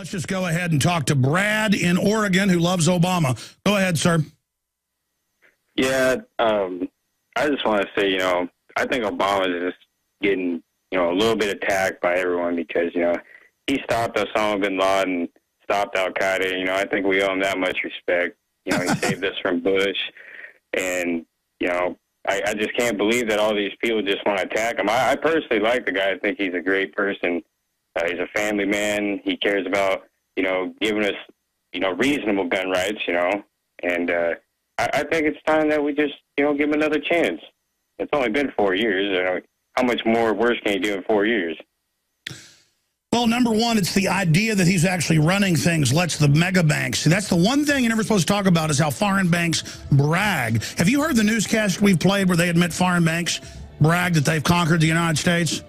Let's just go ahead and talk to Brad in Oregon, who loves Obama. Go ahead, sir. Yeah, I just want to say, I think Obama is just getting, a little bit attacked by everyone because, he stopped Osama bin Laden, stopped Al-Qaeda. I think we owe him that much respect. He saved us from Bush. And, I just can't believe that all these people just want to attack him. I personally like the guy. I think he's a great person. He's a family man. He cares about, giving us, reasonable gun rights, and I think it's time that we just, give him another chance. It's only been 4 years. How much more worse can you do in 4 years? Well, number one, it's the idea that he's actually running things, lets the mega banks. That's the one thing you're never supposed to talk about is how foreign banks brag. Have you heard the newscast we've played where they admit foreign banks brag that they've conquered the United States?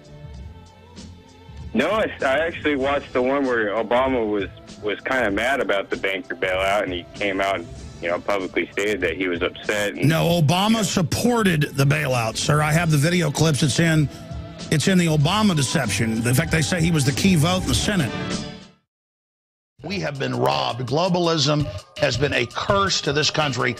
No, I actually watched the one where Obama was kind of mad about the banker bailout, and he came out and publicly stated that he was upset. And, no, Obama supported the bailout, sir. I have the video clips. It's in the Obama deception. In fact, they say he was the key vote in the Senate. We have been robbed. Globalism has been a curse to this country.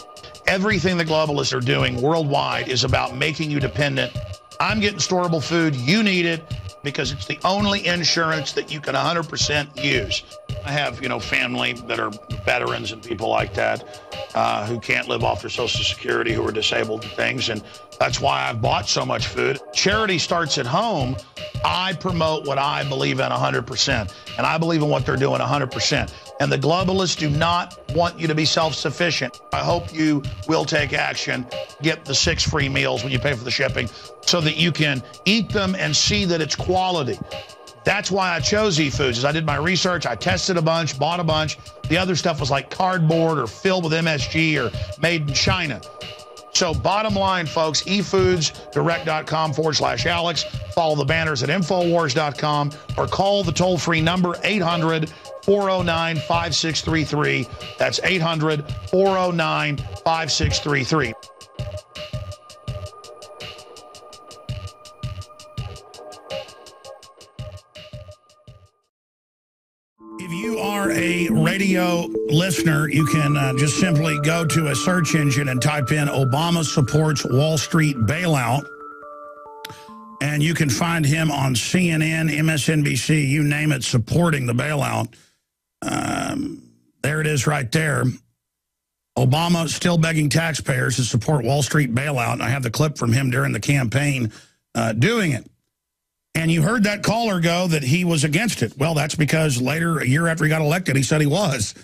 Everything the globalists are doing worldwide is about making you dependent. I'm getting storable food. You need it because it's the only insurance that you can 100% use. I have, family that are veterans and people like that who can't live off their Social Security, who are disabled and things, and that's why I've bought so much food. Charity starts at home. I promote what I believe in 100%, and I believe in what they're doing 100%. And the globalists do not want you to be self-sufficient. I hope you will take action, get the 6 free meals when you pay for the shipping so that you can eat them and see that it's quality. That's why I chose eFoods. As I did my research, I tested a bunch, bought a bunch. The other stuff was like cardboard or filled with MSG or made in China. So bottom line, folks, efoodsdirect.com/Alex. Follow the banners at Infowars.com or call the toll-free number 800-409-5633. That's 800-409-5633. If you are a radio listener, you can just simply go to a search engine and type in Obama supports Wall Street bailout. And you can find him on CNN, MSNBC, you name it, supporting the bailout. There it is right there. Obama still begging taxpayers to support Wall Street bailout. And I have the clip from him during the campaign doing it. And you heard that caller go that he was against it. Well, that's because later, a year after he got elected, he said he was.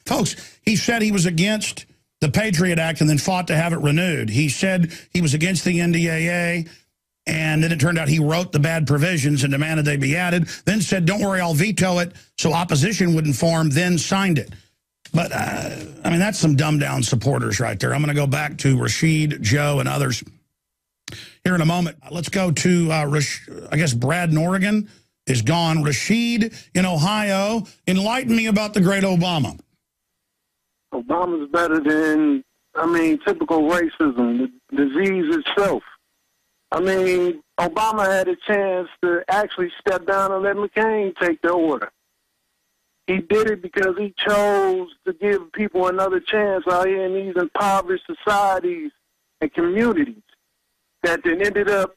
Folks, he said he was against the Patriot Act and then fought to have it renewed. He said he was against the NDAA, and then it turned out he wrote the bad provisions and demanded they be added, then said, don't worry, I'll veto it so opposition wouldn't form, then signed it. But, I mean, that's some dumbed-down supporters right there. I'm going to go back to Rashid, Joe, and others here in a moment. Let's go to, I guess, Brad in Oregon is gone. Rashid in Ohio, enlighten me about the great Obama. Obama's better than, typical racism, the disease itself. Obama had a chance to actually step down and let McCain take the order. He did it because he chose to give people another chance out here in these impoverished societies and communities that then ended up,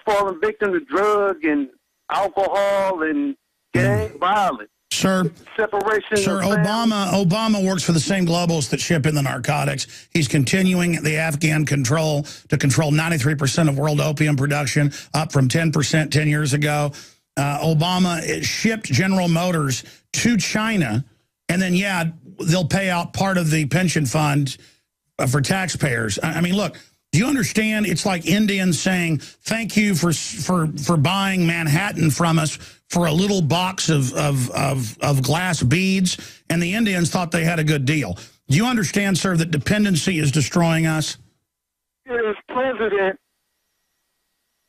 falling victim to drug and alcohol and gang violence. Sir, Separation. Sir, Obama works for the same globalists that ship in the narcotics. He's continuing the Afghan control to control 93% of world opium production, up from 10% 10 years ago. Obama shipped General Motors to China, and then, yeah, they'll pay out part of the pension fund for taxpayers. I mean, look, do you understand? It's like Indians saying, thank you for buying Manhattan from us for a little box of glass beads, and the Indians thought they had a good deal. Do you understand, sir, that dependency is destroying us? As president,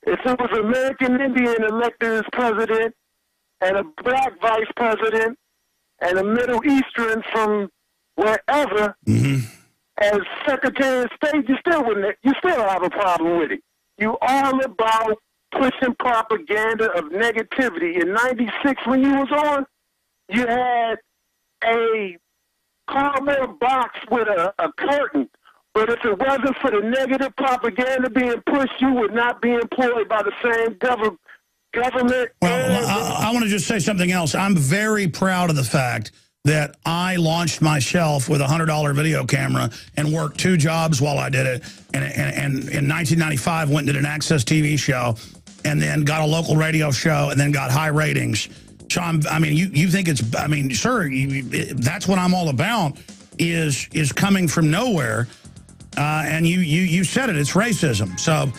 if it was an American Indian elected as president and a black vice president and a Middle Eastern from wherever as Secretary of State, you still have a problem with it. You all about pushing propaganda of negativity. In '96 when you was on, you had a cardboard box with a curtain. But if it wasn't for the negative propaganda being pushed, you would not be employed by the same government. Well, I want to just say something else. I'm very proud of the fact that I launched myself with a $100 video camera and worked 2 jobs while I did it. And in 1995, went and did an Access TV show and then got a local radio show and then got high ratings. So, I mean, you think it's, I mean, sir, that's what I'm all about is coming from nowhere. And you said it, it's racism. So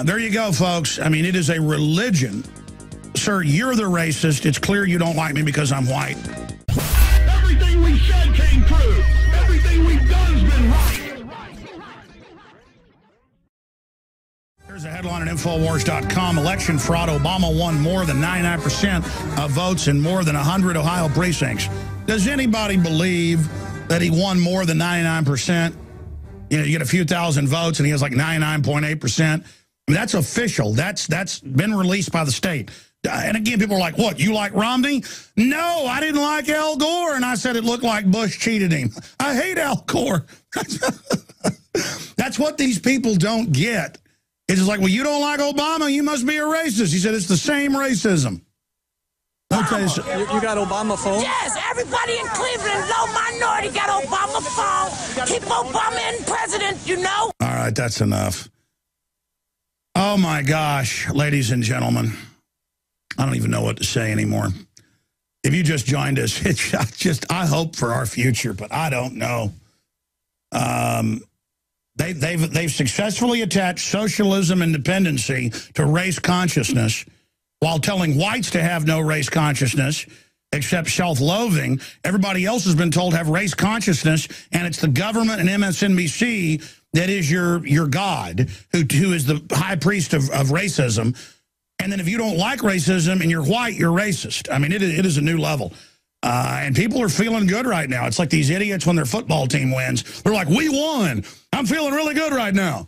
there you go, folks. I mean, it is a religion. Sir, you're the racist. It's clear you don't like me because I'm white. Everything we said came true. Everything we've done's been right. Here's a headline at Infowars.com. Election fraud. Obama won more than 99% of votes in more than 100 Ohio precincts. Does anybody believe that he won more than 99%? You know, you get a few thousand votes and he has like 99.8%. I mean, that's official. That's been released by the state. And again, people are like, what, you like Romney? No, I didn't like Al Gore. And I said it looked like Bush cheated him. I hate Al Gore. That's what these people don't get. It's just like, well, you don't like Obama, you must be a racist. He said it's the same racism. I'll tell you something. You got Obama phone? Yes, everybody in Cleveland, low minority, got Obama phone. Keep Obama in president, you know. All right, that's enough. Oh, my gosh, ladies and gentlemen. I don't even know what to say anymore. If you just joined us, it's I hope for our future, but I don't know. They've successfully attached socialism and dependency to race consciousness while telling whites to have no race consciousness except self-loathing. Everybody else has been told to have race consciousness, and it's the government and MSNBC that is your God, who is the high priest of racism. And then if you don't like racism and you're white, you're racist. I mean, it is a new level. And people are feeling good right now. It's like these idiots when their football team wins. They're like, we won. I'm feeling really good right now.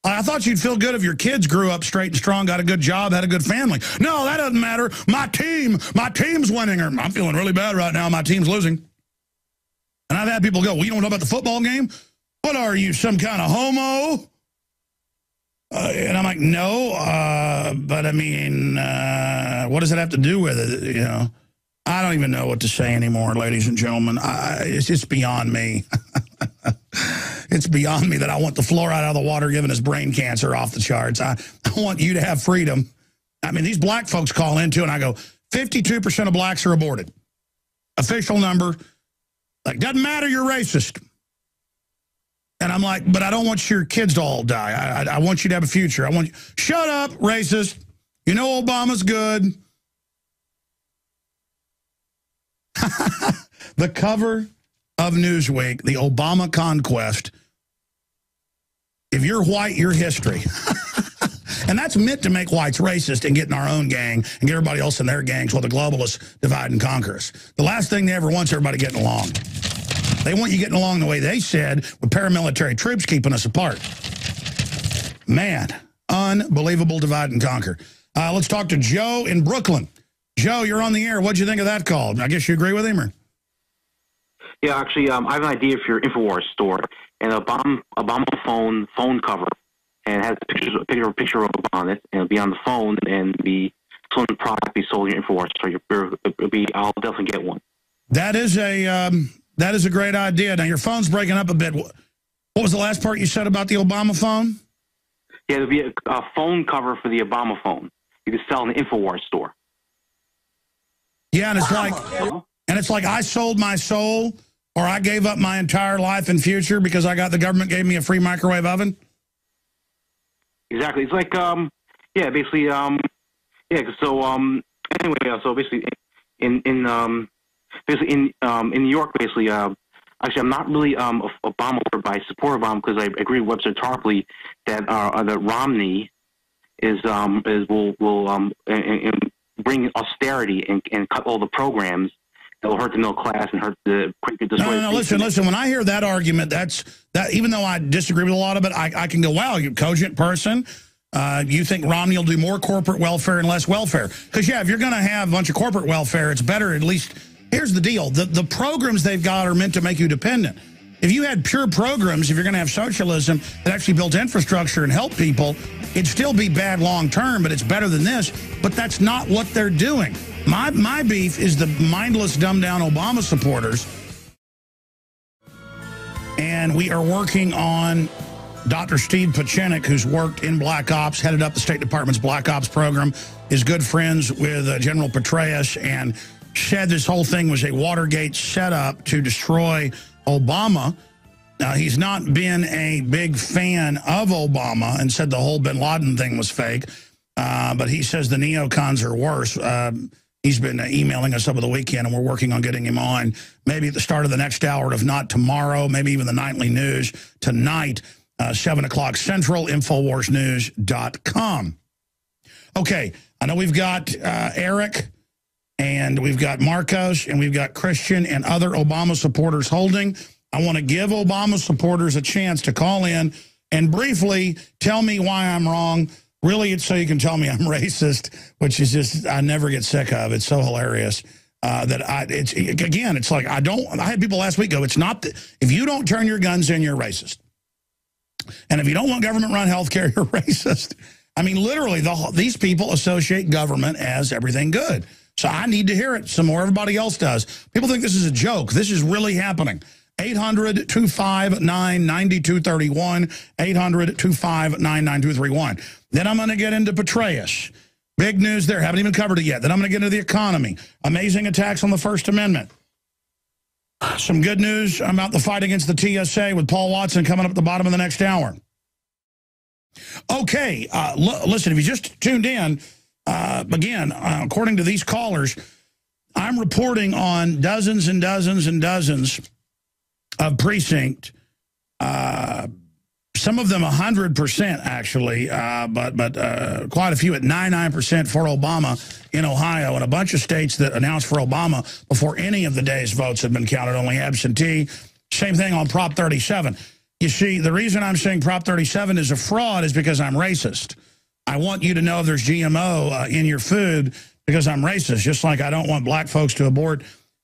I thought you'd feel good if your kids grew up straight and strong, got a good job, had a good family. No, that doesn't matter. My team's winning. Or I'm feeling really bad right now. My team's losing. And I've had people go, well, you don't know about the football game? What are you, some kind of homo? And I'm like, no, but I mean, what does it have to do with it? You know, I don't even know what to say anymore, ladies and gentlemen. It's just beyond me. It's beyond me that I want the fluoride out of the water giving us brain cancer off the charts. I want you to have freedom. I mean, these black folks call in too, and I go, 52% of blacks are aborted. Official number. Like, doesn't matter, you're racist. And I'm like, but I don't want your kids to all die. I want you to have a future. I want you. Shut up, racist. You know Obama's good. The cover of Newsweek, the Obama conquest. If you're white, you're history. And that's meant to make whites racist and get in our own gang and get everybody else in their gangs while the globalists divide and conquer us. The last thing they ever want is everybody getting along. They want you getting along the way they said, with paramilitary troops keeping us apart. Man, unbelievable divide and conquer. Let's talk to Joe in Brooklyn. Joe, you're on the air. What'd you think of that call? I guess you agree with him, or? Yeah, actually, I have an idea for your InfoWars store. And Obama phone cover, and it has a picture of Obama on it, and it'll be on the phone, and the phone product be sold in your InfoWars store. I'll definitely get one. That is a great idea. Now, your phone's breaking up a bit. What was the last part you said about the Obama phone? Yeah, there'll be a phone cover for the Obama phone. You can sell in the InfoWars store. Yeah, and it's like I sold my soul, or I gave up my entire life and future because the government gave me a free microwave oven. Exactly. It's like basically So anyway, so basically in New York, basically, actually, I'm not really Obama, but I support Obama because I agree with Webster Tarpley that Romney will bring austerity and cut all the programs that will hurt the middle class and hurt the No, listen. When I hear that argument, that even though I disagree with a lot of it, I can go, wow, you cogent person. You think Romney will do more corporate welfare and less welfare? Because, yeah, if you're going to have a bunch of corporate welfare, it's better at least here's the deal. The programs they've got are meant to make you dependent. If you had pure programs, if you're going to have socialism that actually built infrastructure and helped people, it'd still be bad long term, but it's better than this. But that's not what they're doing. My beef is the mindless, dumbed-down Obama supporters. And we are working on Dr. Steve Pachinik, who's worked in Black Ops, headed up the State Department's Black Ops program, is good friends with General Petraeus, and said this whole thing was a Watergate setup to destroy Obama. Now, he's not been a big fan of Obama and said the whole bin Laden thing was fake, but he says the neocons are worse. He's been emailing us over the weekend, and we're working on getting him on maybe at the start of the next hour, if not tomorrow, maybe even the nightly news tonight, 7 o'clock Central, InfoWarsNews.com. Okay, I know we've got Eric, and we've got Marcos, and we've got Christian and other Obama supporters holding. I want to give Obama supporters a chance to call in and briefly tell me why I'm wrong. Really, it's so you can tell me I'm racist, which is just, I never get sick of. It's so hilarious it's like, I had people last week go, it's not, if you don't turn your guns in, you're racist. And if you don't want government-run health care, you're racist. I mean, literally, these people associate government as everything good. So I need to hear it some more. Everybody else does. People think this is a joke. This is really happening. 800-259-9231, 800-259-9231. Then I'm going to get into Petraeus. Big news there. Haven't even covered it yet. Then I'm going to get into the economy. Amazing attacks on the First Amendment. Some good news about the fight against the TSA with Paul Watson coming up at the bottom of the next hour. Okay, listen, if you just tuned in, again, according to these callers, I'm reporting on dozens and dozens and dozens of precinct, some of them 100% actually, but quite a few at 99% for Obama in Ohio, and a bunch of states that announced for Obama before any of the day's votes had been counted, only absentee. Same thing on Prop 37. You see, the reason I'm saying Prop 37 is a fraud is because I'm racist. I want you to know if there's GMO in your food because I'm racist, just like I don't want black folks to abort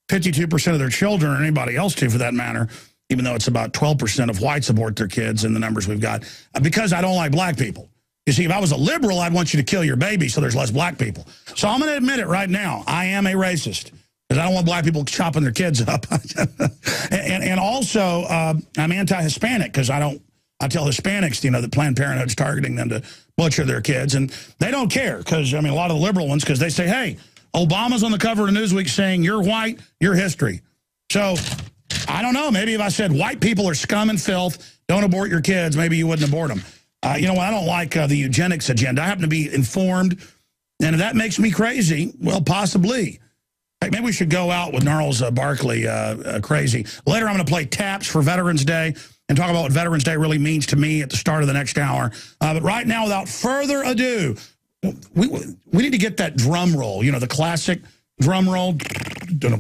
52% of their children, or anybody else to for that matter, even though it's about 12% of whites abort their kids in the numbers we've got, because I don't like black people. You see, if I was a liberal, I'd want you to kill your baby so there's less black people. So I'm going to admit it right now. I am a racist because I don't want black people chopping their kids up. and also, I'm anti-Hispanic because I tell Hispanics, you know, that Planned Parenthood's targeting them to butcher their kids. And they don't care because, I mean, a lot of the liberal ones, because they say, hey, Obama's on the cover of Newsweek saying you're white, you're history. So I don't know. Maybe if I said white people are scum and filth, don't abort your kids, maybe you wouldn't abort them. You know what? I don't like the eugenics agenda. I happen to be informed. And if that makes me crazy, well, possibly. Hey, maybe we should go out with Gnarls Barkley crazy. Later, I'm going to play taps for Veterans Day and talk about what Veterans Day really means to me at the start of the next hour. But right now, without further ado, we need to get that drum roll, you know, the classic drum roll. Because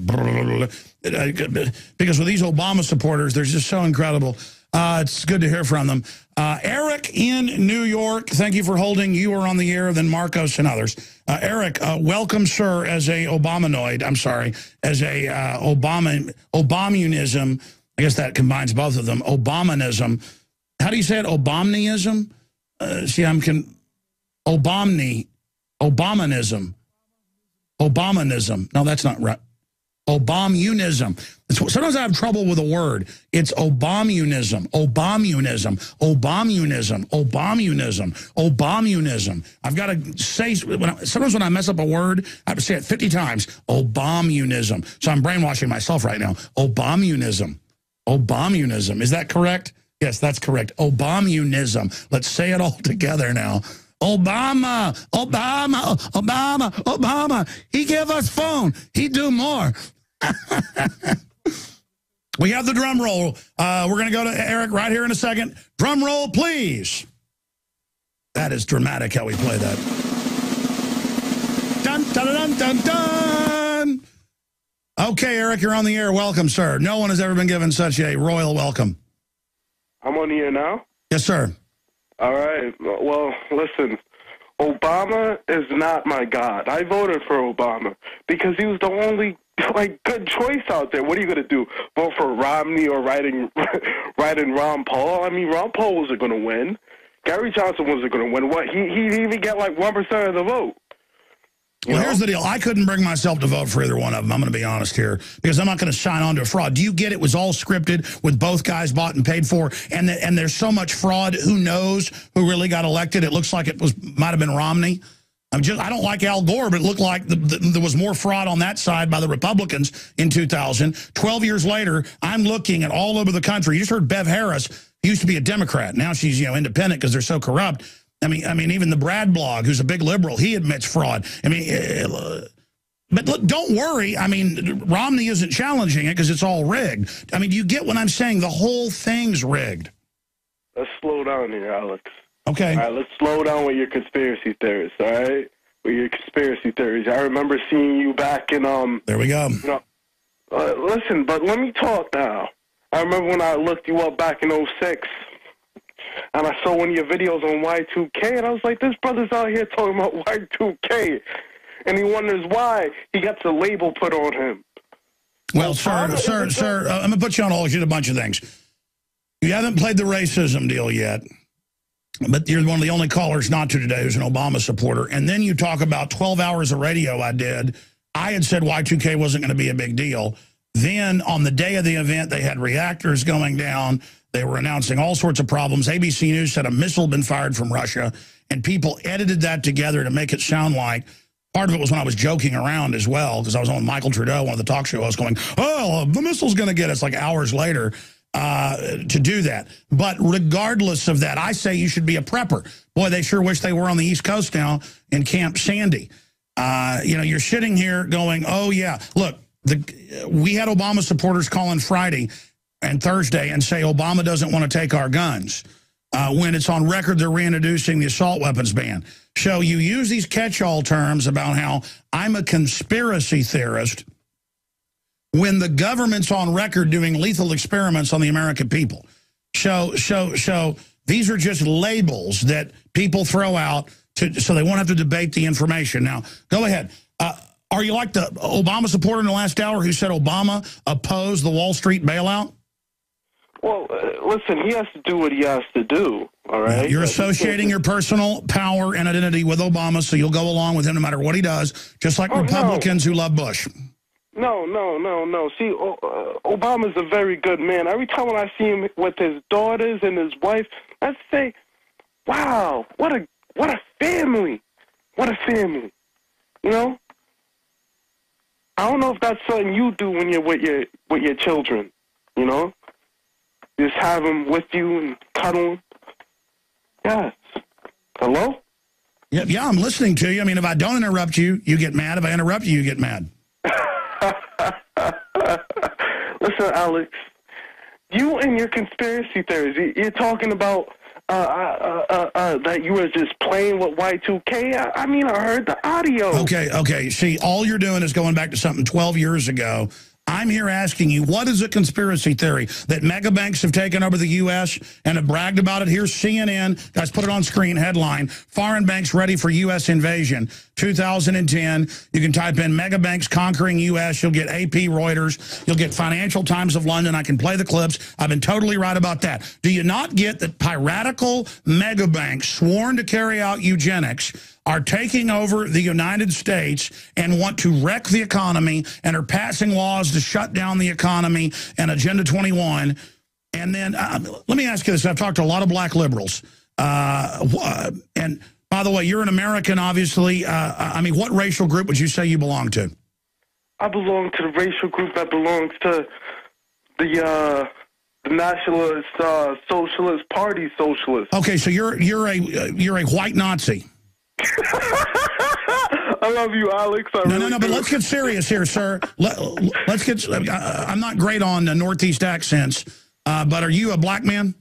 with these Obama supporters, they're just so incredible. It's good to hear from them. Eric in New York, thank you for holding. You are on the air, then Marcos and others. Eric, welcome, sir, as a Obamanoid. I'm sorry, as a Obamunism. I guess that combines both of them. Obamanism. How do you say it? Obamnism? Obamanism. Obamunism. No, that's not right. Obamunism. Sometimes I have trouble with a word. It's Obamunism. Obamunism. Obamunism. Obamunism. Obamunism. I've got to say, sometimes when I mess up a word, I have to say it 50 times. Obamunism. So I'm brainwashing myself right now. Obamunism. Obamunism. Is that correct? Yes, that's correct. Obamunism. Let's say it all together now. Obama, Obama, Obama, Obama. He give us phone. He do more. We have the drum roll. We're going to go to Eric right here in a second. Drum roll, please. That is dramatic how we play that. Dun, dun, dun, dun, dun. Okay, Eric, you're on the air. Welcome, sir. No one has ever been given such a royal welcome. I'm on the air now? Yes, sir. All right. Well, listen, Obama is not my God. I voted for Obama because he was the only good choice out there. What are you going to do? Vote for Romney or writing Ron Paul? I mean, Ron Paul wasn't going to win. Gary Johnson wasn't going to win. What? He'd even get like 1% of the vote. Well, here's the deal. I couldn't bring myself to vote for either one of them. I'm going to be honest here because I'm not going to sign on to a fraud. Do you get it was all scripted with both guys bought and paid for? And there's so much fraud. Who knows who really got elected? It looks like it might have been Romney. I don't like Al Gore, but it looked like there was more fraud on that side by the Republicans in 2000. 12 years later, I'm looking at all over the country. You just heard Bev Harris, who used to be a Democrat. Now she's independent because they're so corrupt. I mean, even the Brad blog, who's a big liberal, he admits fraud. I mean, but look, don't worry. I mean, Romney isn't challenging it because it's all rigged. I mean, do you get what I'm saying? The whole thing's rigged. Let's slow down here, Alex. Okay. All right, let's slow down with your conspiracy theories, all right? With your conspiracy theories. I remember seeing you back in, There we go. Listen, but let me talk now. I remember when I looked you up back in 06. And I saw one of your videos on Y2K, and I was like, this brother's out here talking about Y2K. And he wonders why he gets a label put on him. Well, sir, I'm going to put you on hold. You did a bunch of things. You haven't played the racism deal yet, but you're one of the only callers not to today who's an Obama supporter. And then you talk about 12 hours of radio I did. I had said Y2K wasn't going to be a big deal. Then on the day of the event, they had reactors going down. They were announcing all sorts of problems. ABC News said a missile had been fired from Russia, and people edited that together to make it sound like, part of it was when I was joking around as well, because I was on Michael Trudeau, one of the talk show hosts, going, oh, the missile's going to get us, like hours later, to do that. But regardless of that, I say you should be a prepper. Boy, they sure wish they were on the East Coast now in Camp Sandy. You're sitting here going, oh, yeah. Look, we had Obama supporters calling Friday and Thursday and say Obama doesn't want to take our guns. When it's on record they're reintroducing the assault weapons ban. So you use these catch-all terms about how I'm a conspiracy theorist when the government's on record doing lethal experiments on the American people. So these are just labels that people throw out so they won't have to debate the information. Now, go ahead. Are you like the Obama supporter in the last hour who said Obama opposed the Wall Street bailout? Well, listen, he has to do what he has to do, all right? You're associating your personal power and identity with Obama, so you'll go along with him no matter what he does, just like Republicans who love Bush. No. See, Obama's a very good man. Every time when I see him with his daughters and his wife, I say, wow, what a family. What a family. You know? I don't know if that's something you do when you're with your children, you know? Just have them with you and cuddle them. Yes. Hello? Yeah, I'm listening to you. I mean, if I don't interrupt you, you get mad. If I interrupt you, you get mad. Listen, Alex, you and your conspiracy theories, you're talking about that you were just playing with Y2K. I mean, I heard the audio. Okay. See, all you're doing is going back to something 12 years ago. I'm here asking you, what is a conspiracy theory? That mega banks have taken over the U.S. and have bragged about it? Here's CNN. Guys, put it on screen. Headline, foreign banks ready for U.S. invasion. 2010. You can type in mega banks conquering U.S. You'll get AP, Reuters. You'll get Financial Times of London. I can play the clips. I've been totally right about that. Do you not get that piratical mega banks sworn to carry out eugenics are taking over the United States and want to wreck the economy and are passing laws to shut down the economy and Agenda 21. And then let me ask you this. I've talked to a lot of black liberals. And by the way, you're an American, obviously. I mean, what racial group would you say you belong to? I belong to the racial group that belongs to the Nationalist Socialist Party Socialists. Okay, so you're a white Nazi. I love you, Alex. No, but let's get serious here, sir. Let's get. I'm not great on Northeast accents, but are you a black man?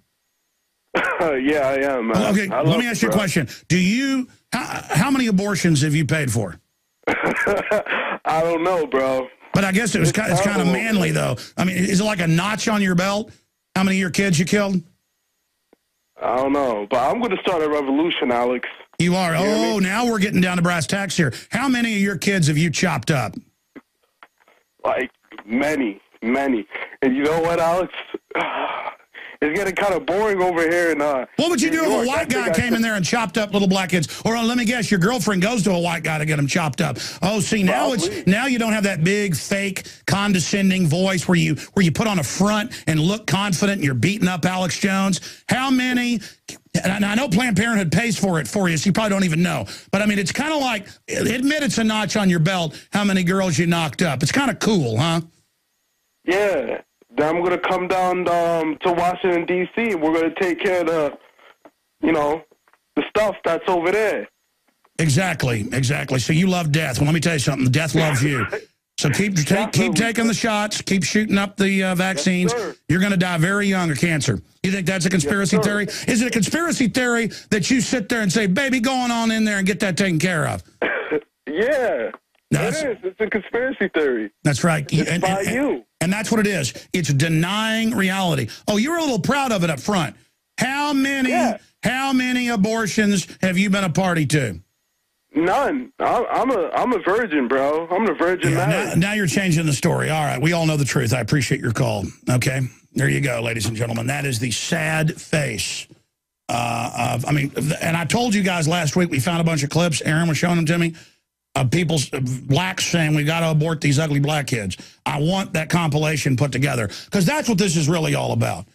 Yeah, I am. Okay, let me ask you a question. Do you? How many abortions have you paid for? I don't know, bro. But I guess it's kind of manly, though. I mean, is it like a notch on your belt? How many of your kids you killed? I don't know, but I'm going to start a revolution, Alex. You are. You know what I mean? Now we're getting down to brass tacks here. How many of your kids have you chopped up? Like, many. And you know what, Alex? It's getting kind of boring over here. And what would you do if a white guy came in there and chopped up little black kids? Or let me guess, your girlfriend goes to a white guy to get them chopped up. Oh, see, now now you don't have that big, fake, condescending voice where you put on a front and look confident and you're beating up Alex Jones. How many? And I know Planned Parenthood pays for it for you, so you probably don't even know. But, I mean, it's kind of like, admit it's a notch on your belt how many girls you knocked up. It's kind of cool, huh? Yeah. Then I'm going to come down to Washington, D.C., and we're going to take care of the, the stuff that's over there. Exactly. So you love death. Well, let me tell you something. Death loves you. So keep taking the shots. Keep shooting up the vaccines. Yes, you're going to die very young of cancer. You think that's a conspiracy theory? Is it a conspiracy theory that you sit there and say, baby, go on in there and get that taken care of? Yeah. No, it is. It's a conspiracy theory. That's right. It's by you. And that's what it is. It's denying reality. Oh, you were a little proud of it up front. How many abortions have you been a party to? None. I'm a virgin, bro. I'm a virgin man. Now you're changing the story. All right. We all know the truth. I appreciate your call. Okay. There you go, ladies and gentlemen. That is the sad face of, and I told you guys last week, we found a bunch of clips. Aaron was showing them to me. Of blacks saying we got to abort these ugly black kids. I want that compilation put together because that's what this is really all about.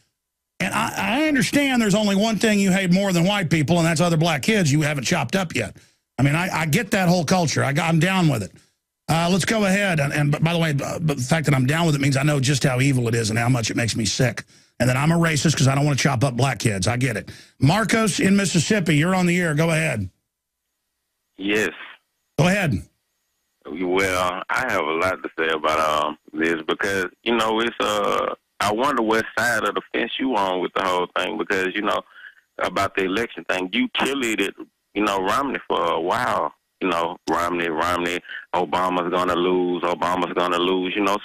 And I understand there's only one thing you hate more than white people, and that's other black kids you haven't chopped up yet. I mean, I get that whole culture. I'm down with it. Let's go ahead. And by the way, the fact that I'm down with it means I know just how evil it is and how much it makes me sick. And that I'm a racist because I don't want to chop up black kids. I get it. Marcos in Mississippi, you're on the air. Go ahead. Yes. Go ahead. Well, I have a lot to say about this because, it's I wonder what side of the fence you on with the whole thing because, about the election thing. You cheerleaded, Romney for a while. Romney, Obama's going to lose,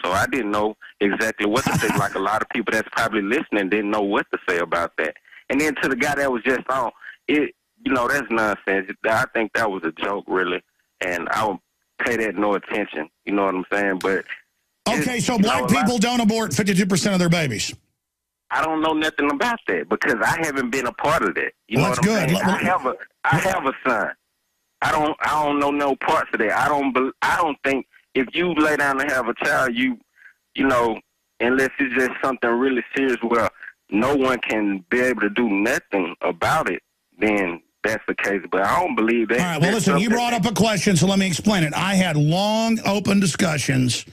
so I didn't know exactly what to say. Like a lot of people that's probably listening didn't know what to say about that. And then to the guy that was just on, that's nonsense. I think that was a joke, really. And I would pay that no attention. You know what I'm saying? But okay, so black people don't abort 52% of their babies. I don't know nothing about that because I haven't been a part of that. You know what I'm saying? I have a son. I don't know no parts of that. I don't think if you lay down to have a child, unless it's just something really serious where no one can be able to do nothing about it, then that's the case, but I don't believe that. All right, well, listen, you brought up a question, so let me explain it. I had long, open discussions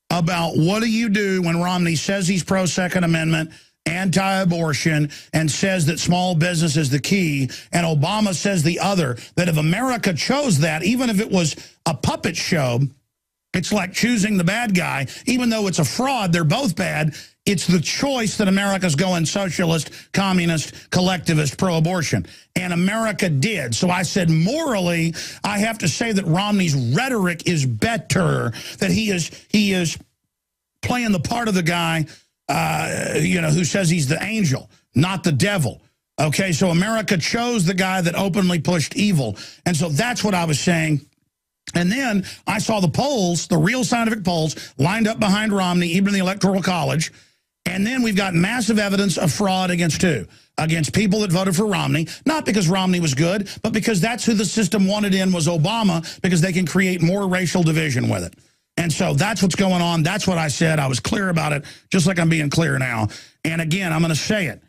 about what do you do when Romney says he's pro-Second Amendment, anti-abortion, and says that small business is the key, and Obama says the other, that if America chose that, even if it was a puppet show, it's like choosing the bad guy. Even though it's a fraud, they're both bad. It's the choice that America's going socialist, communist, collectivist, pro-abortion. And America did. So I said, morally, I have to say that Romney's rhetoric is better, that he is playing the part of the guy, who says he's the angel, not the devil. Okay, so America chose the guy that openly pushed evil. And so that's what I was saying. And then I saw the polls, the real scientific polls, lined up behind Romney, even in the Electoral College. And then we've got massive evidence of fraud against people that voted for Romney, not because Romney was good, but because that's who the system wanted in was Obama, because they can create more racial division with it. And so that's what's going on. That's what I said. I was clear about it, just like I'm being clear now. And again, I'm going to say it.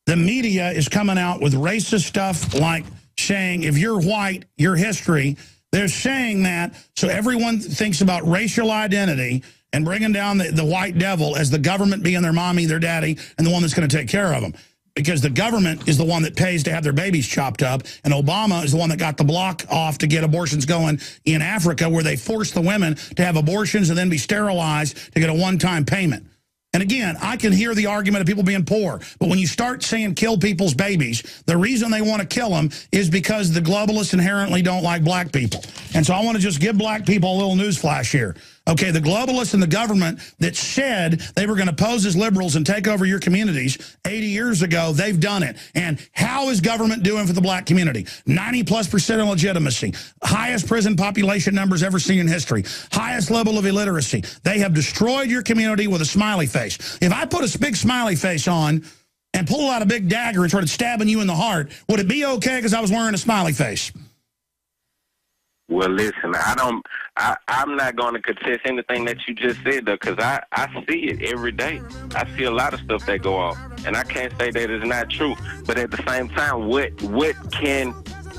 The media is coming out with racist stuff like saying, if you're white, your history. They're saying that so everyone thinks about racial identity and bringing down the white devil as the government being their mommy, their daddy, and the one that's going to take care of them. Because the government is the one that pays to have their babies chopped up, and Obama is the one that got the block off to get abortions going in Africa, where they forced the women to have abortions and then be sterilized to get a one-time payment. And again, I can hear the argument of people being poor, but when you start saying kill people's babies, the reason they want to kill them is because the globalists inherently don't like black people. And so I want to just give black people a little news flash here. Okay, the globalists and the government that said they were going to pose as liberals and take over your communities 80 years ago, they've done it. And how is government doing for the black community? 90+% of legitimacy. Highest prison population numbers ever seen in history. Highest level of illiteracy. They have destroyed your community with a smiley face. If I put a big smiley face on and pull out a big dagger and started stabbing you in the heart, would it be okay because I was wearing a smiley face? Well, listen, I'm not going to contest anything that you just said, though, because I see it every day. I see a lot of stuff that go off, and I can't say that it's not true. But at the same time, what can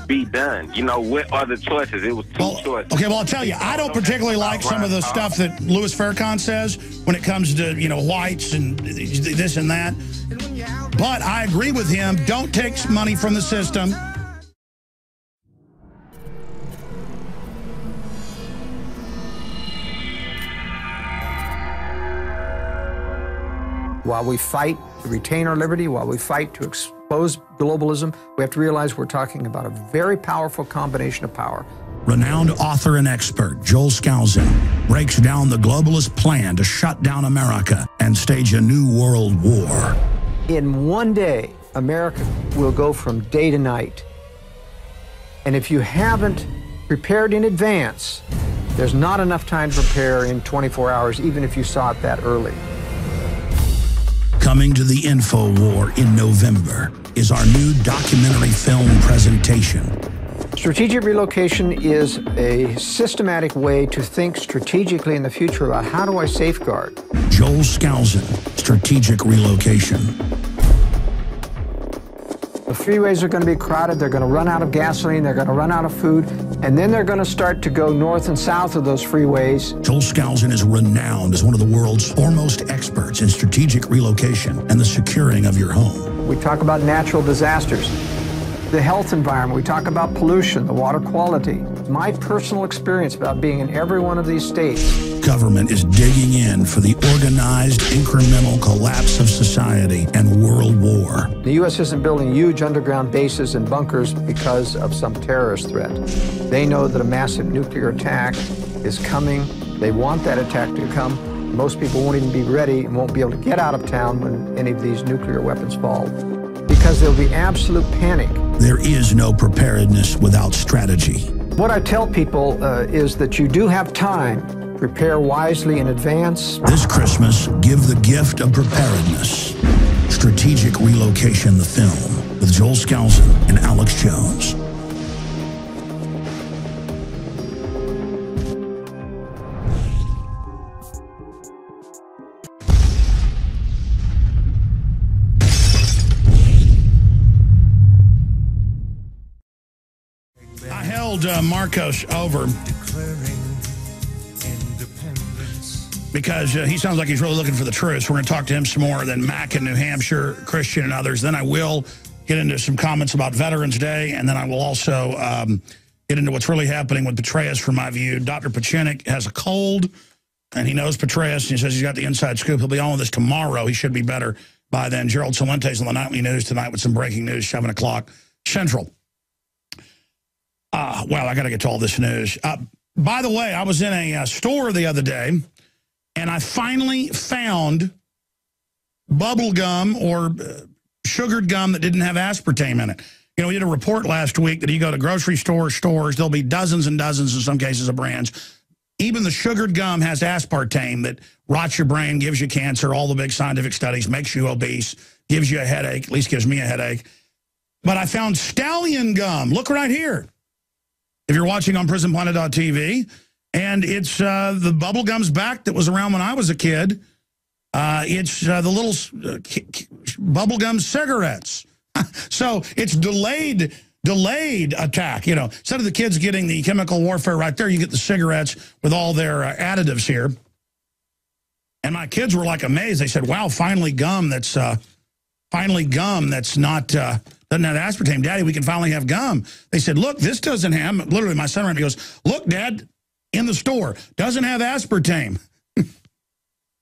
be done? You know, what are the choices? It was two choices. Okay, well, I'll tell you, I don't particularly like some of the stuff that Louis Farrakhan says when it comes to, you know, whites and this and that. But I agree with him. Don't take money from the system. While we fight to retain our liberty, while we fight to expose globalism, we have to realize we're talking about a very powerful combination of power. Renowned author and expert Joel Skousen breaks down the globalist plan to shut down America and stage a new world war. In one day, America will go from day to night. And if you haven't prepared in advance, there's not enough time to prepare in 24 hours, even if you saw it that early. Coming to the InfoWar in November is our new documentary film presentation. Strategic relocation is a systematic way to think strategically in the future about how do I safeguard. Joel Skousen, Strategic Relocation. The freeways are going to be crowded, they're going to run out of gasoline, they're going to run out of food, and then they're going to start to go north and south of those freeways. Joel Skousen is renowned as one of the world's foremost experts in strategic relocation and the securing of your home. We talk about natural disasters, the health environment, we talk about pollution, the water quality. My personal experience about being in every one of these states. Government is digging in for the organized, incremental collapse of society and world war. The U.S. isn't building huge underground bases and bunkers because of some terrorist threat. They know that a massive nuclear attack is coming. They want that attack to come. Most people won't even be ready and won't be able to get out of town when any of these nuclear weapons fall, because there'll be absolute panic. There is no preparedness without strategy. What I tell people is that you do have time. Prepare wisely in advance. This Christmas, give the gift of preparedness. Strategic Relocation, the film, with Joel Skousen and Alex Jones. I held Marcos over because he sounds like he's really looking for the truth. So we're going to talk to him some more. Then Mac in New Hampshire, Christian and others. Then I will get into some comments about Veterans Day. And then I will also get into what's really happening with Petraeus from my view. Dr. Pachinik has a cold, and he knows Petraeus, and he says he's got the inside scoop. He'll be on with us tomorrow. He should be better by then. Gerald Salente's on the Nightly News tonight with some breaking news, 7 o'clock Central. Well, I got to get to all this news. By the way, I was in a store the other day, and I finally found bubble gum or sugared gum that didn't have aspartame in it. You know, we did a report last week that you go to grocery stores, there'll be dozens and dozens, in some cases, of brands. Even the sugared gum has aspartame that rots your brain, gives you cancer, all the big scientific studies, makes you obese, gives you a headache, at least gives me a headache. But I found stallion gum. Look right here. If you're watching on PrisonPlanet.tv, and it's the bubble gum's back that was around when I was a kid. It's the little bubble gum cigarettes. So it's delayed attack. You know, instead of the kids getting the chemical warfare right there, you get the cigarettes with all their additives here. And my kids were like amazed. They said, "Wow, finally gum that's not doesn't have aspartame. Daddy, we can finally have gum." They said, "Look, this doesn't have." Literally, my son goes, "Look, Dad, in the store, doesn't have aspartame."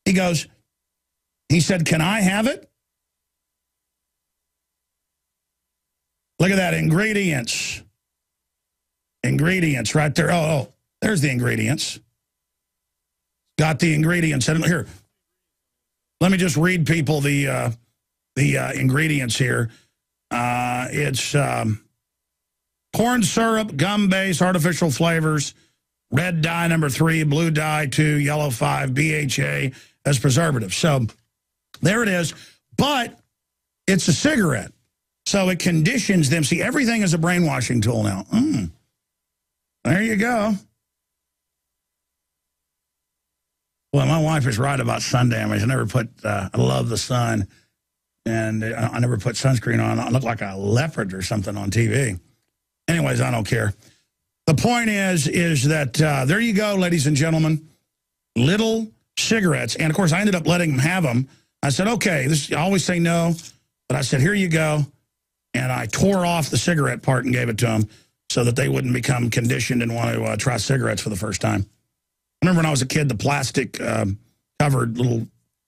He said, "Can I have it?" Look at that, ingredients. Ingredients right there. Oh, there's the ingredients. got the ingredients. And here, let me just read people the ingredients here. It's corn syrup, gum base, artificial flavors, red dye number 3, blue dye 2, yellow 5, BHA as preservative. So there it is. But it's a cigarette. So it conditions them. See, everything is a brainwashing tool now. There you go. Well, my wife is right about sun damage. I never put, I love the sun. And I never put sunscreen on. I look like a leopard or something on TV. Anyways, I don't care. The point is that there you go, ladies and gentlemen. Little cigarettes. And, of course, I ended up letting them have them. I said, okay, I always say no. But I said, here you go. And I tore off the cigarette part and gave it to them so that they wouldn't become conditioned and want to try cigarettes for the first time. I remember when I was a kid, the plastic covered little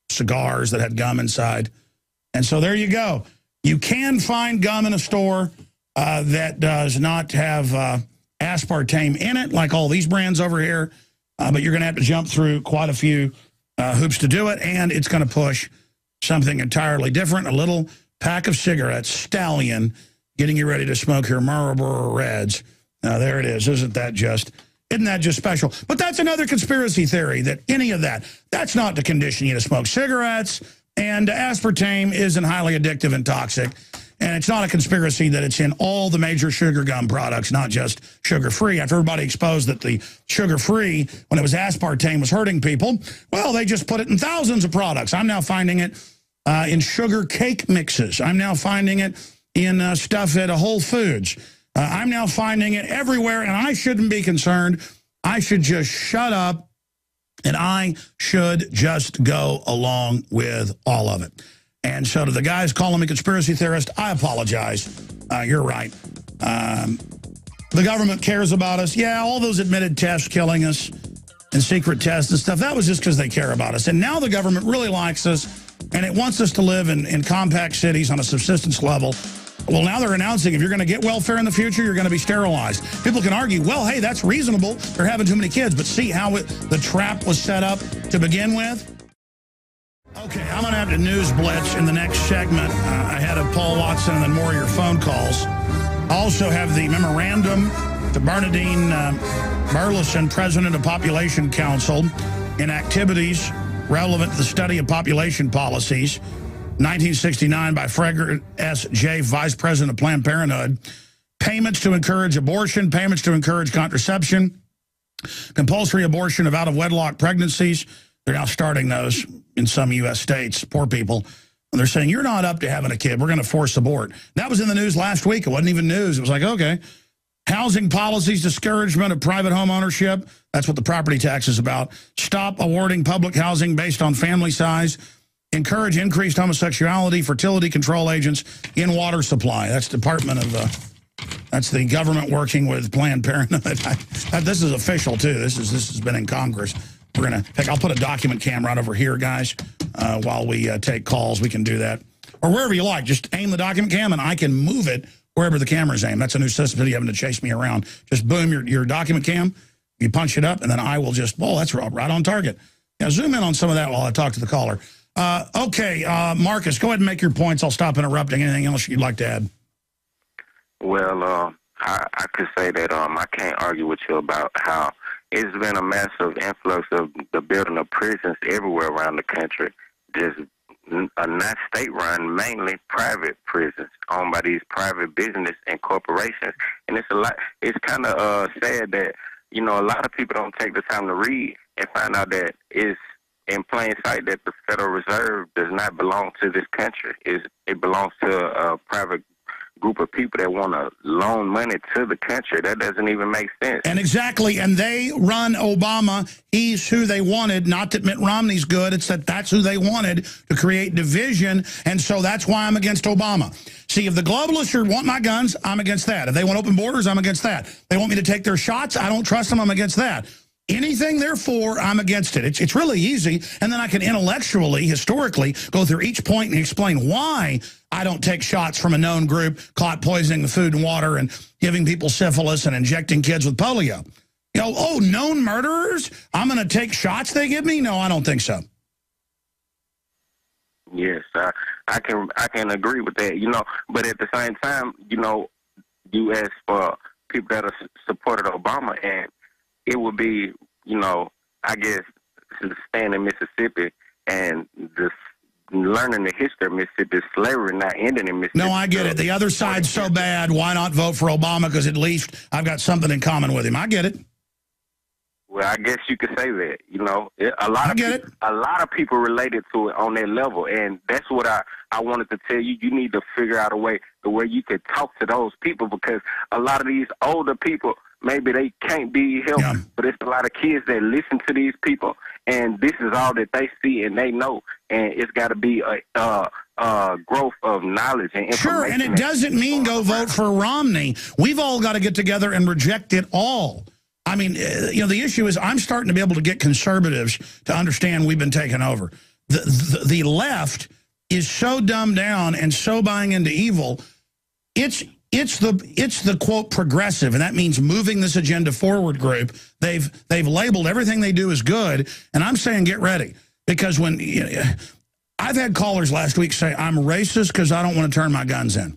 cigars that had gum inside. And so there you go. You can find gum in a store that does not have aspartame in it, like all these brands over here. But you're going to have to jump through quite a few hoops to do it. And it's going to push something entirely different. A little pack of cigarettes, Stallion, getting you ready to smoke your Marlboro Reds. Now, there it is. Isn't that just special? But that's another conspiracy theory, that any of that's not to condition you to smoke cigarettes. And aspartame isn't highly addictive and toxic. And it's not a conspiracy that it's in all the major sugar gum products, not just sugar-free. After everybody exposed that the sugar-free, when it was aspartame, was hurting people, well, they just put it in thousands of products. I'm now finding it in sugar cake mixes. I'm now finding it in stuff at Whole Foods. I'm now finding it everywhere, and I shouldn't be concerned. I should just shut up. And I should just go along with all of it. And so to the guys calling me conspiracy theorist, I apologize. You're right. The government cares about us. Yeah, all those admitted tests killing us and secret tests and stuff, that was just because they care about us. And now the government really likes us, and it wants us to live in compact cities on a subsistence level. Well, now they're announcing if you're going to get welfare in the future, you're going to be sterilized. People can argue, well, hey, that's reasonable. They're having too many kids. But see how the trap was set up to begin with? Okay, I'm going to have to news blitz in the next segment ahead of Paul Watson and then more of your phone calls. I also have the memorandum to Bernadine Burleson, President of Population Council, in activities relevant to the study of population policies. 1969 by Frederick S. J., Vice President of Planned Parenthood. Payments to encourage abortion, payments to encourage contraception, compulsory abortion of out-of-wedlock pregnancies. They're now starting those in some U.S. states, poor people. And they're saying, you're not up to having a kid. We're going to force abort. That was in the news last week. It wasn't even news. It was like, okay. Housing policies, discouragement of private home ownership. That's what the property tax is about. Stop awarding public housing based on family size. Encourage increased homosexuality, fertility control agents in water supply. That's Department of, that's the government working with Planned Parenthood. This is official, too. This has been in Congress. We're going to, I'll put a document cam right over here, guys, while we take calls. We can do that. Or wherever you like. Just aim the document cam, and I can move it wherever the camera's aimed. That's a new system. You having to chase me around. Just boom, your document cam. You punch it up, and then I will just, well, that's right on target. Now, zoom in on some of that while I talk to the caller. Okay, Marcus, go ahead and make your points. I'll stop interrupting. Anything else you'd like to add? Well, I could say that I can't argue with you about how it's been a massive influx of the building of prisons everywhere around the country. Just not state-run, mainly private prisons owned by these private business and corporations. And it's kind of sad that, you know, a lot of people don't take the time to read and find out that it's in plain sight that the Federal Reserve does not belong to this country. It belongs to a private group of people that want to loan money to the country. That doesn't even make sense. And exactly, and they run Obama. He's who they wanted. Not that Mitt Romney's good. It's that that's who they wanted to create division, and so that's why I'm against Obama. See, if the globalists want my guns, I'm against that. If they want open borders, I'm against that. They want me to take their shots, I don't trust them, I'm against that. Anything they're for, I'm against it. It's really easy, and then I can intellectually, historically, go through each point and explain why I don't take shots from a known group caught poisoning the food and water and giving people syphilis and injecting kids with polio. You know, oh, known murderers? I'm going to take shots they give me? No, I don't think so. Yes, I can agree with that, you know. But at the same time, you know, you ask for people that are supported Obama, and it would be, you know, I guess, staying in Mississippi and just learning the history of Mississippi, slavery not ending in Mississippi. No, I get it. The other side's so bad. Why not vote for Obama? Because at least I've got something in common with him. I get it. Well, I guess you could say that. You know, a lot of people related to it on that level, and that's what I wanted to tell you. You need to figure out a way the way you could talk to those people, because a lot of these older people, maybe they can't be helped, but it's a lot of kids that listen to these people, and this is all that they see and they know, and it's got to be a growth of knowledge and information. Sure, and it doesn't mean go vote for Romney. We've all got to get together and reject it all. I mean, you know, the issue is I'm starting to be able to get conservatives to understand we've been taken over. The left is so dumbed down and so buying into evil. It's the quote progressive, and that means moving this agenda forward group. They've labeled everything they do as good, and I'm saying get ready, because when I've had callers last week say I'm racist because I don't want to turn my guns in.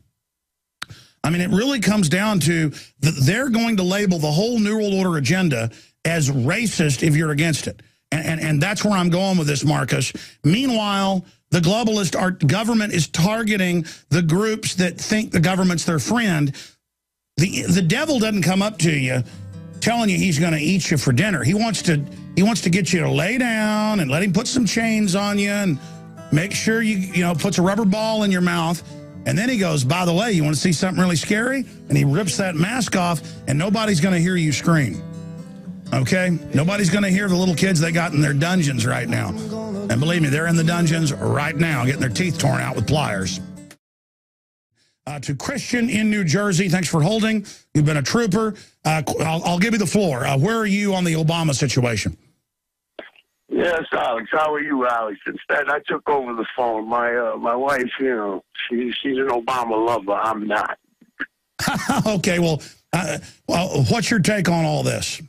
I mean, it really comes down to that they're going to label the whole New World Order agenda as racist if you're against it. And that's where I'm going with this, Marcus. Meanwhile, the globalist government is targeting the groups that think the government's their friend. The devil doesn't come up to you telling you he's going to eat you for dinner. He wants to get you to lay down and let him put some chains on you and make sure you know, puts a rubber ball in your mouth. And then he goes, by the way, you want to see something really scary? And he rips that mask off, and nobody's going to hear you scream. Okay? Nobody's going to hear the little kids they got in their dungeons right now. And believe me, they're in the dungeons right now getting their teeth torn out with pliers. To Christian in New Jersey, thanks for holding. You've been a trooper. I'll give you the floor. Where are you on the Obama situation? Yes, Alex. How are you, Alex? Instead, I took over the phone. My wife, you know, she's an Obama lover. I'm not. Okay, well, what's your take on all this?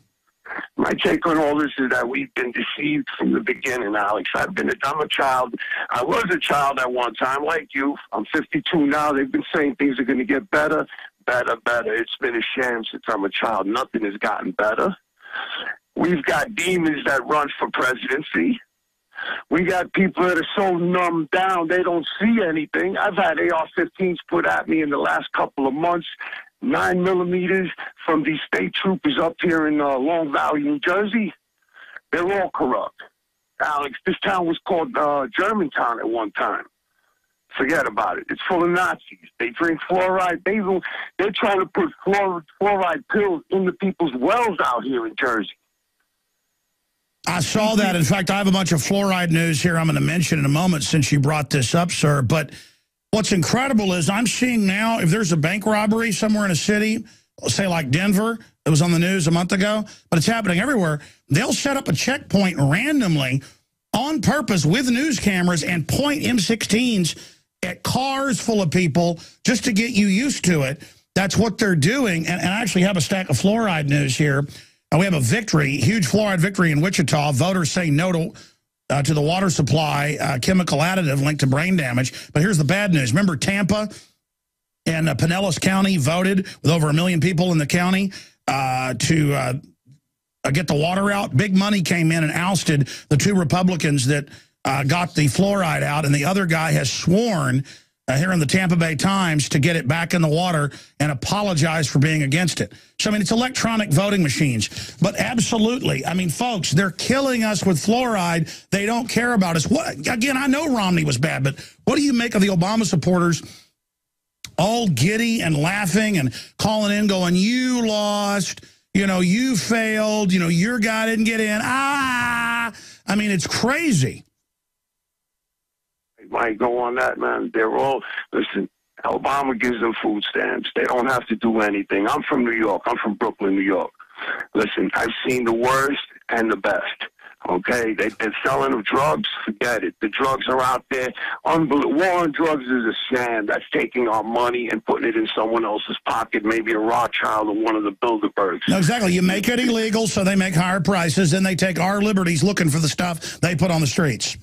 My take on all this is that we've been deceived from the beginning, Alex. I'm a child. I was a child at one time, like you. I'm 52 now. They've been saying things are going to get better, better, better. It's been a sham since I'm a child. Nothing has gotten better. We've got demons that run for presidency. We got people that are so numbed down they don't see anything. I've had AR-15s put at me in the last couple of months, 9mm from these state troopers up here in Long Valley, New Jersey. They're all corrupt. Alex, this town was called Germantown at one time. Forget about it. It's full of Nazis. They drink fluoride. They're trying to put fluoride pills into people's wells out here in Jersey. I saw that. In fact, I have a bunch of fluoride news here I'm going to mention in a moment since you brought this up, sir. But what's incredible is I'm seeing now, if there's a bank robbery somewhere in a city, say like Denver, it was on the news a month ago, but it's happening everywhere, they'll set up a checkpoint randomly on purpose with news cameras and point M16s at cars full of people just to get you used to it. That's what they're doing. And I actually have a stack of fluoride news here. And we have a victory, huge fluoride victory in Wichita. Voters say no to the water supply, chemical additive linked to brain damage. But here's the bad news. Remember Tampa and Pinellas County voted with over 1 million people in the county to get the water out? Big money came in and ousted the 2 Republicans that got the fluoride out, and the other guy has sworn here in the Tampa Bay Times to get it back in the water and apologize for being against it. So, I mean, it's electronic voting machines. But absolutely, I mean, folks, they're killing us with fluoride. They don't care about us. Again, I know Romney was bad, but what do you make of the Obama supporters all giddy and laughing and calling in going, you lost, you know, you failed, you know, your guy didn't get in. I mean, it's crazy. Might go on that, man. They're all, listen, Obama gives them food stamps. They don't have to do anything. I'm from New York. I'm from Brooklyn, New York. Listen, I've seen the worst and the best. Okay, they're selling them drugs. Forget it. The drugs are out there. Unbelievable. War on drugs is a sham. That's taking our money and putting it in someone else's pocket, maybe a Rothschild or one of the Bilderbergs. No, exactly. You make it illegal so they make higher prices, then they take our liberties looking for the stuff they put on the streets.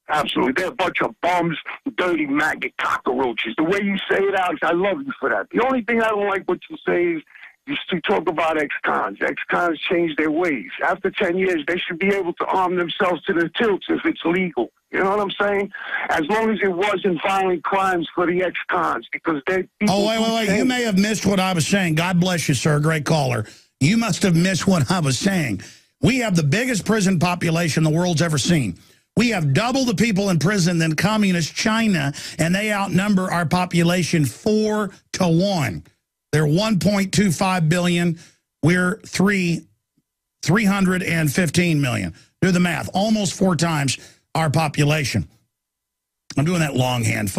Absolutely. They're a bunch of bums, dirty maggot cockroaches. The way you say it, Alex, I love you for that. The only thing I don't like what you say is you talk about ex-cons. Ex-cons change their ways. After 10 years, they should be able to arm themselves to the tilts if it's legal. You know what I'm saying? As long as it wasn't violent crimes for the ex-cons, because they... Oh, wait. You may have missed what I was saying. God bless you, sir. Great caller. You must have missed what I was saying. We have the biggest prison population the world's ever seen. We have double the people in prison than communist China, and they outnumber our population 4 to 1. They're 1.25 billion. We're 315 million. Do the math. Almost 4 times our population. I'm doing that longhand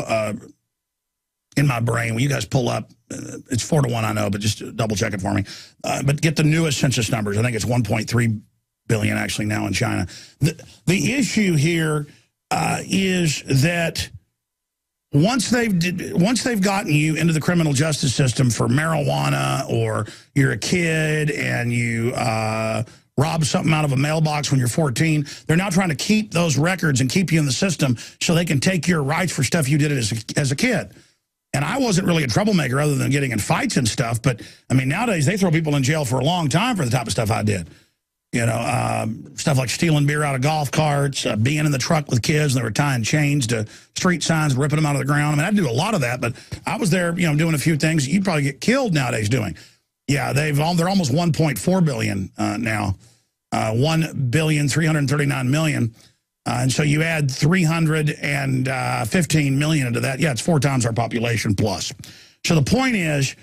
in my brain. When you guys pull up, it's 4 to 1, I know, but just double check it for me. But get the newest census numbers. I think it's 1.3 billion actually now in China. The issue here is that once they've gotten you into the criminal justice system for marijuana, or you're a kid and you rob something out of a mailbox when you're 14, they're now trying to keep those records and keep you in the system so they can take your rights for stuff you did as a kid. And I wasn't really a troublemaker other than getting in fights and stuff, but I mean, nowadays they throw people in jail for a long time for the type of stuff I did. You know, stuff like stealing beer out of golf carts, being in the truck with kids, and they were tying chains to street signs, ripping them out of the ground. I mean, I do a lot of that, but I was there, you know, doing a few things you'd probably get killed nowadays doing. Yeah, they're almost 1.4 billion now, 1,339 million. And so you add 315 million into that. Yeah, it's 4 times our population plus. So the point is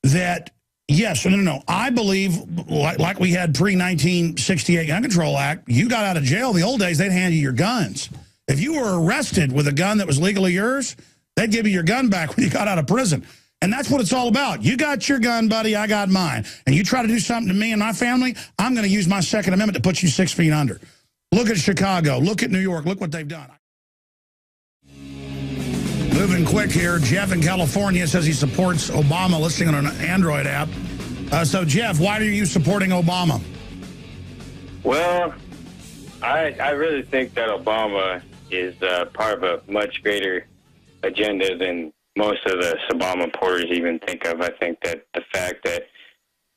that, yes, no. I believe, like we had pre-1968 Gun Control Act, you got out of jail. In the old days, they'd hand you your guns. If you were arrested with a gun that was legally yours, they'd give you your gun back when you got out of prison. And that's what it's all about. You got your gun, buddy, I got mine. And you try to do something to me and my family, I'm going to use my Second Amendment to put you 6 feet under. Look at Chicago. Look at New York. Look what they've done. Moving quick here, Jeff in California says he supports Obama listening on an Android app. So, Jeff, why are you supporting Obama? Well, I really think that Obama is part of a much greater agenda than most of the Obama porters even think of. I think that the fact that,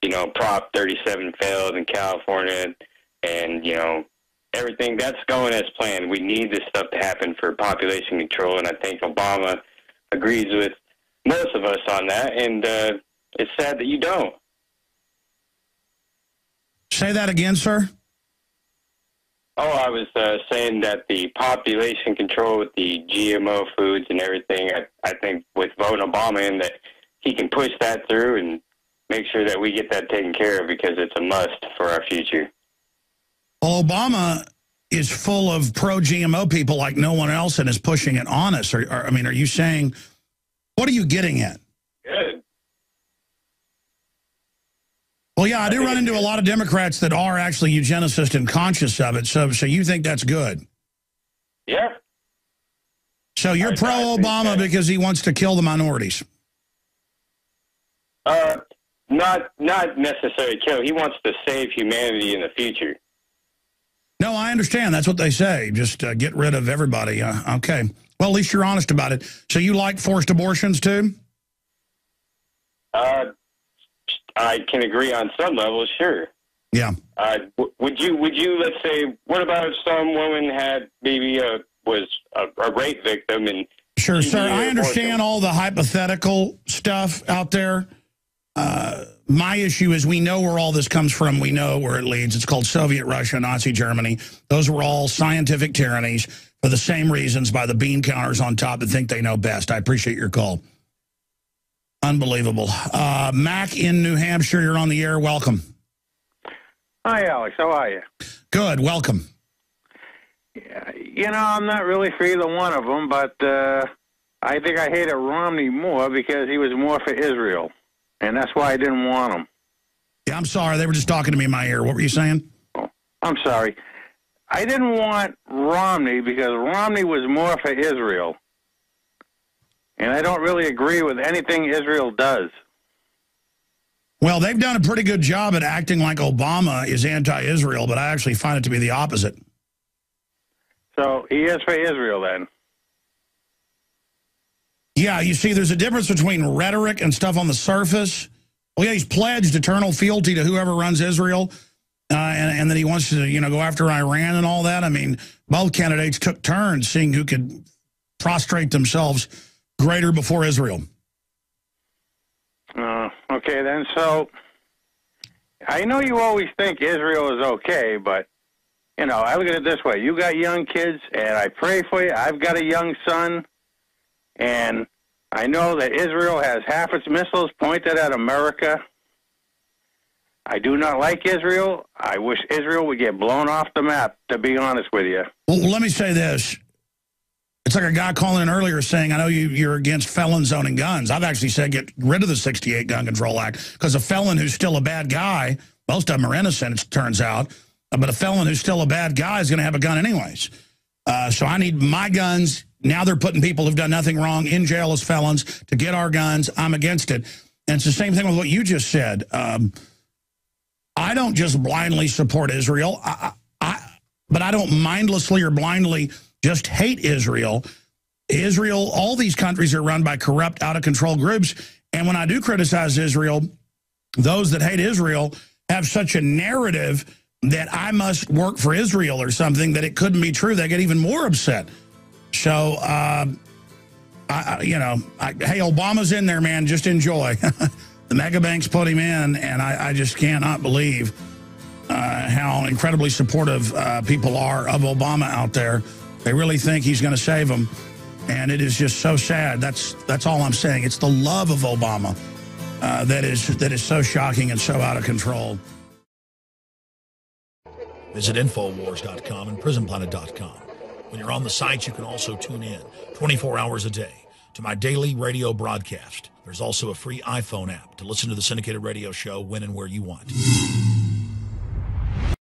you know, Prop 37 failed in California and, you know, everything that's going as planned. We need this stuff to happen for population control, and I think Obama agrees with most of us on that, and it's sad that you don't. Say that again, sir? Oh, I was saying that the population control with the GMO foods and everything, I think with voting Obama in, that he can push that through and make sure that we get that taken care of, because it's a must for our future. Well, Obama is full of pro-GMO people like no one else and is pushing it on us. I mean, are you saying, what are you getting at? Good. Well, yeah, I do run into a lot of Democrats that are actually eugenicists and conscious of it. So you think that's good? Yeah. So you're pro-Obama because he wants to kill the minorities? Not necessarily kill. He wants to save humanity in the future. No, I understand. That's what they say. Just get rid of everybody. Okay. Well, at least you're honest about it. So you like forced abortions, too? I can agree on some levels, sure. Yeah. Would you, let's say, what about if some woman had maybe was a rape victim and... Sure, sir. I understand all the hypothetical stuff out there. My issue is we know where all this comes from. We know where it leads. It's called Soviet Russia, Nazi Germany. Those were all scientific tyrannies for the same reasons by the bean counters on top that think they know best. I appreciate your call. Unbelievable. Mac in New Hampshire, you're on the air. Welcome. Hi, Alex. How are you? Good. Welcome. Yeah, you know, I'm not really for either one of them, but I think I hated Romney more because he was more for Israel. And that's why I didn't want him. Yeah, I'm sorry. They were just talking to me in my ear. What were you saying? I'm sorry. I didn't want Romney because Romney was more for Israel. And I don't really agree with anything Israel does. Well, they've done a pretty good job at acting like Obama is anti-Israel, but I actually find it to be the opposite. So he is for Israel then? Yeah, you see, there's a difference between rhetoric and stuff on the surface. Well, yeah, he's pledged eternal fealty to whoever runs Israel, and that he wants to, you know, go after Iran and all that. I mean, both candidates took turns seeing who could prostrate themselves greater before Israel. Okay, then. So I know you always think Israel is okay, but, you know, I look at it this way. You got young kids, and I pray for you. I've got a young son, and I know that Israel has half its missiles pointed at America. I do not like Israel. I wish Israel would get blown off the map, to be honest with you. Well, let me say this. It's like a guy calling in earlier saying, I know you're against felons owning guns. I've actually said get rid of the 68 Gun Control Act, because a felon who's still a bad guy, most of them are innocent, it turns out, but a felon who's still a bad guy is going to have a gun anyways. So I need my guns. Now they're putting people who've done nothing wrong in jail as felons to get our guns. I'm against it. And it's the same thing with what you just said. I don't just blindly support Israel, but I don't mindlessly or blindly just hate Israel. Israel, all these countries are run by corrupt, out-of-control groups. And when I do criticize Israel, those that hate Israel have such a narrative that I must work for Israel or something that it couldn't be true. They get even more upset. So, hey, Obama's in there, man. Just enjoy. The mega banks put him in, and I just cannot believe how incredibly supportive people are of Obama out there. They really think he's going to save them, and it is just so sad. That's all I'm saying. It's the love of Obama that is so shocking and so out of control. Visit Infowars.com and PrisonPlanet.com. When you're on the site, you can also tune in 24 hours a day to my daily radio broadcast. There's also a free iPhone app to listen to the syndicated radio show when and where you want.